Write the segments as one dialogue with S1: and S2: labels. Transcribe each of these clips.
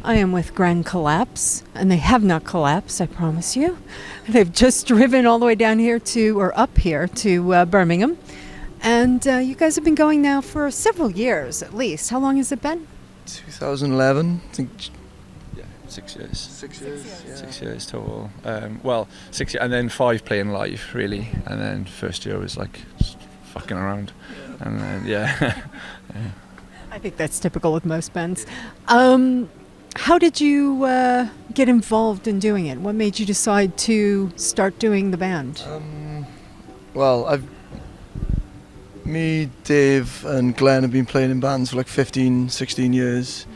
S1: I am with Grand Collapse, and they have not collapsed, I promise you. They've just driven all the way down here up here to Birmingham. And you guys have been going now for several years, at least. How long has it been?
S2: 2011, I think.
S3: Yeah, 6 years.
S2: 6 years. Yeah.
S3: 6 years total. Well, 6 years, and then 5 playing live, really. And then first year was like just fucking around. And then, yeah.
S1: I think that's typical with most bands. How did you get involved in doing it? What made you decide to start doing the band?
S2: Well, me, Dave and Glenn have been playing in bands for like 15, 16 years.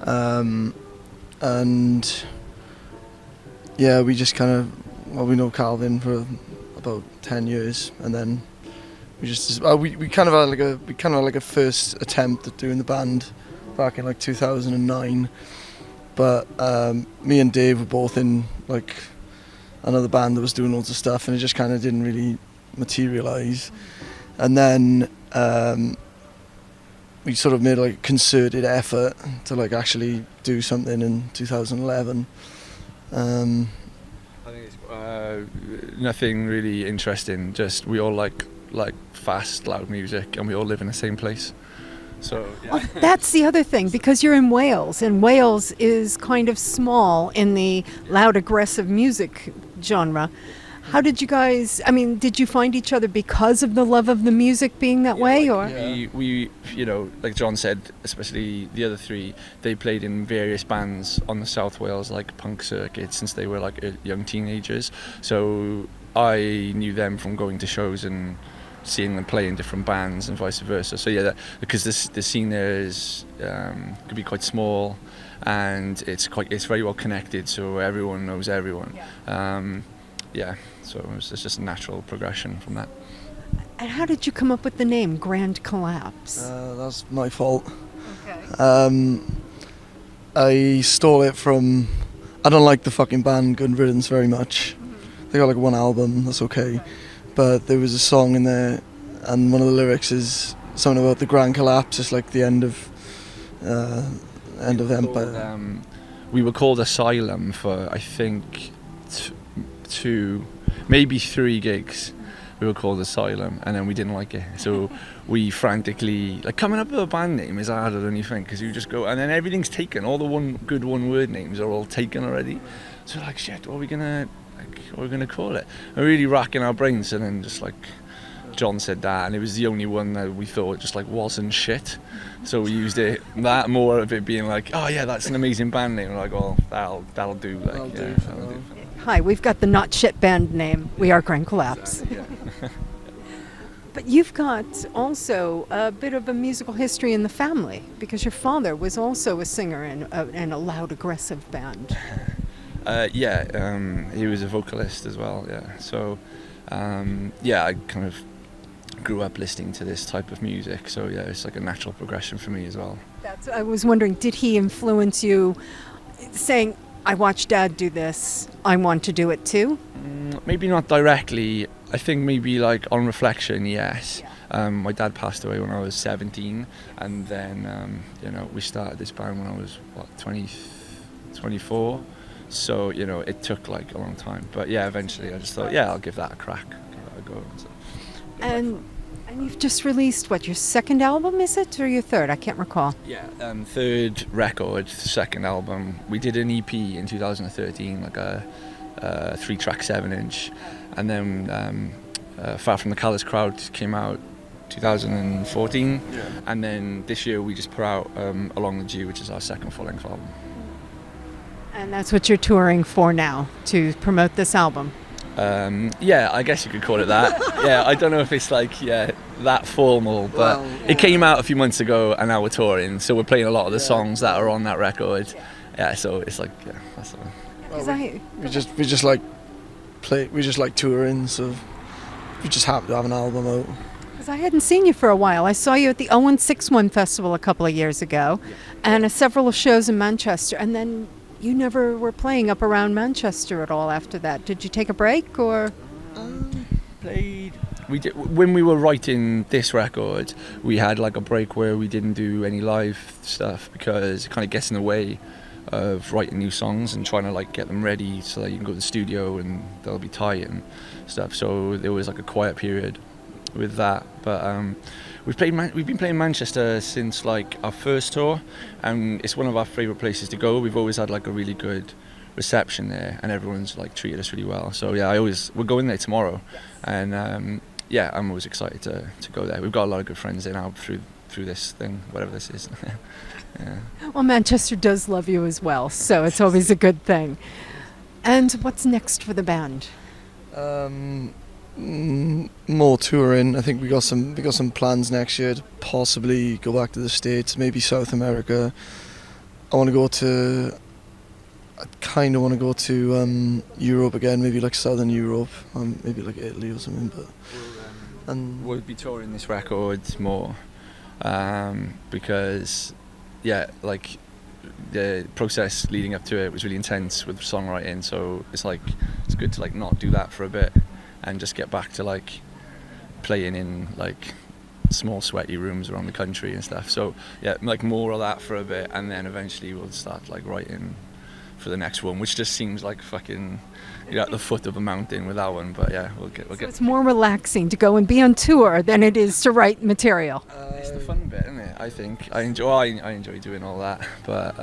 S2: And yeah, we just kind of, we know Calvin for about 10 years, and then we kind of had like a first attempt at doing the band back in like 2009, but me and Dave were both in like another band that was doing loads of stuff, and it just kind of didn't really materialise. And then we sort of made like a concerted effort to like actually do something in 2011.
S3: I think it's nothing really interesting. Just we all like fast, loud music, and we all live in the same place. So yeah.
S1: Well, that's the other thing, because you're in Wales, and Wales is kind of small in the loud, aggressive music genre. How did you guys, did you find each other because of the love of the music being that way? Or
S3: we, you know, like John said, especially the other three, they played in various bands on the South Wales like punk circuit since they were like young teenagers. So I knew them from going to shows and seeing them play in different bands and vice versa. So yeah, because the scene there is could be quite small, and it's very well connected, so everyone knows everyone. Yeah, so it's just a natural progression from that.
S1: And how did you come up with the name Grand Collapse?
S2: That's my fault.
S1: Okay.
S2: I stole it from, I don't like the fucking band Good Riddance very much. They got like one album, that's okay. But there was a song in there, and one of the lyrics is something about the Grand Collapse. It's like the end of Empire.
S3: We were called Asylum for, I think, 2, maybe 3 gigs. We were called Asylum, and then we didn't like it, so we frantically, like, coming up with a band name is harder than you think, because you just go, and then everything's taken. All the one word names are all taken already. So like, shit, what are we gonna call it? We're really racking our brains, and then just like John said that, and it was the only one that we thought just like wasn't shit. So we used it, that more of it being like, oh yeah, that's an amazing band name. We're like, well, that'll do. Like, that'll do.
S1: Hi, we've got the not shit band name. We are Grand Collapse.
S3: Exactly, yeah.
S1: But you've got also a bit of a musical history in the family, because your father was also a singer in a loud, aggressive band.
S3: He was a vocalist as well. Yeah, so I kind of grew up listening to this type of music. So yeah, it's like a natural progression for me as well.
S1: I was wondering, did he influence you, saying, I watched Dad do this, I want to do it too?
S3: Maybe not directly. I think maybe like on reflection, yes. Yeah. My dad passed away when I was 17, and then we started this band when I was 24. So it took like a long time, but yeah, eventually I just thought, I'll give that a crack, give that a go. So,
S1: and you've just released your second album, is it, or your third? I can't recall.
S3: Yeah, third record, second album. We did an EP in 2013, like a 3-track 7-inch, and then Far From the Callous Crowd came out 2014, and then this year we just put out Along the Due, which is our second full-length album.
S1: And that's what you're touring for now, to promote this album?
S3: I guess you could call it that. Yeah, I don't know if it's like that formal, but it came out a few months ago, and now we're touring, so we're playing a lot of the songs that are on that record. Yeah, so it's like that's the one.
S2: We just like touring, so we just happen to have an album out.
S1: Because I hadn't seen you for a while. I saw you at the 0161 Festival a couple of years ago, and several shows in Manchester, and then you never were playing up around Manchester at all after that. Did you take a break, or?
S3: Played. We did when we were writing this record. We had like a break where we didn't do any live stuff because it kind of gets in the way of writing new songs and trying to like get them ready so that you can go to the studio and they'll be tight and stuff. So there was like a quiet period with that, but we've been playing Manchester since like our first tour, and it's one of our favourite places to go. We've always had like a really good reception there, and everyone's like treated us really well. So yeah, we're going there tomorrow, and yeah, I'm always excited to go there. We've got a lot of good friends there now through this thing, whatever this is. Yeah.
S1: Well, Manchester does love you as well, so it's always a good thing. And what's next for the band?
S2: More touring. I think we got some plans next year to possibly go back to the States, maybe South America. I kind of want to go to Europe again, maybe like Southern Europe, maybe like Italy or something. But
S3: we'll be touring this record more because, yeah, like the process leading up to it was really intense with songwriting. So it's good to like not do that for a bit and just get back to like playing in like small sweaty rooms around the country and stuff. So yeah, like more of that for a bit, and then eventually we'll start like writing for the next one, which just seems like fucking at the foot of a mountain with that one. But yeah, we'll get.
S1: It's more relaxing to go and be on tour than it is to write material.
S3: It's the fun bit, isn't it? I think I enjoy doing all that, but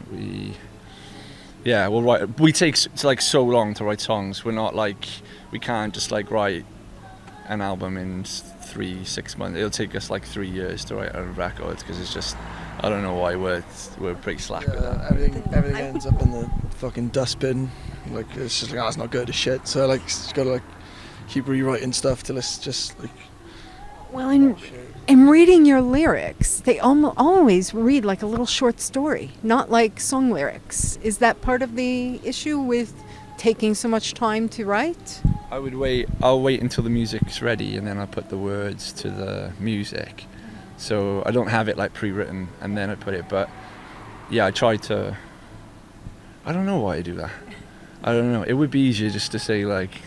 S3: we'll write. We take like so long to write songs. We're not like, we can't just like write an album in 3-6 months. It'll take us like 3 years to write a record, because it's just, I don't know why we're pretty slack with that.
S2: Everything ends up in the fucking dustbin. Like it's just like, it's not good as shit. So like just gotta like keep rewriting stuff till it's just like.
S1: Well, in reading your lyrics, they always read like a little short story, not like song lyrics. Is that part of the issue with taking so much time to write?
S3: I'll wait until the music's ready, and then I'll put the words to the music. So I don't have it like pre-written and then I put it, but yeah, I try to. I don't know why I do that. I don't know. It would be easier just to say like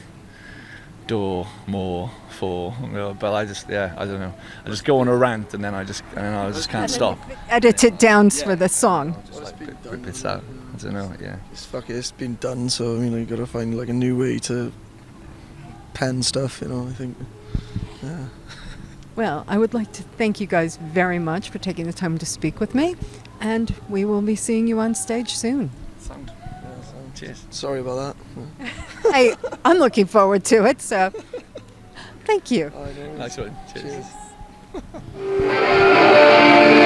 S3: door, more, for, but I don't know. I just go on a rant and then I just can't stop.
S1: Edit it down for the song.
S3: Just like rip it out. I don't know. Yeah.
S2: It's been done. So you gotta find like a new way to pen stuff. I think. Yeah.
S1: Well, I would like to thank you guys very much for taking the time to speak with me, and we will be seeing you on stage soon.
S3: Sound. Cheers.
S2: Sorry about that.
S1: Hey, I'm looking forward to it, so thank you.
S3: Nice one. Cheers.
S2: Cheers.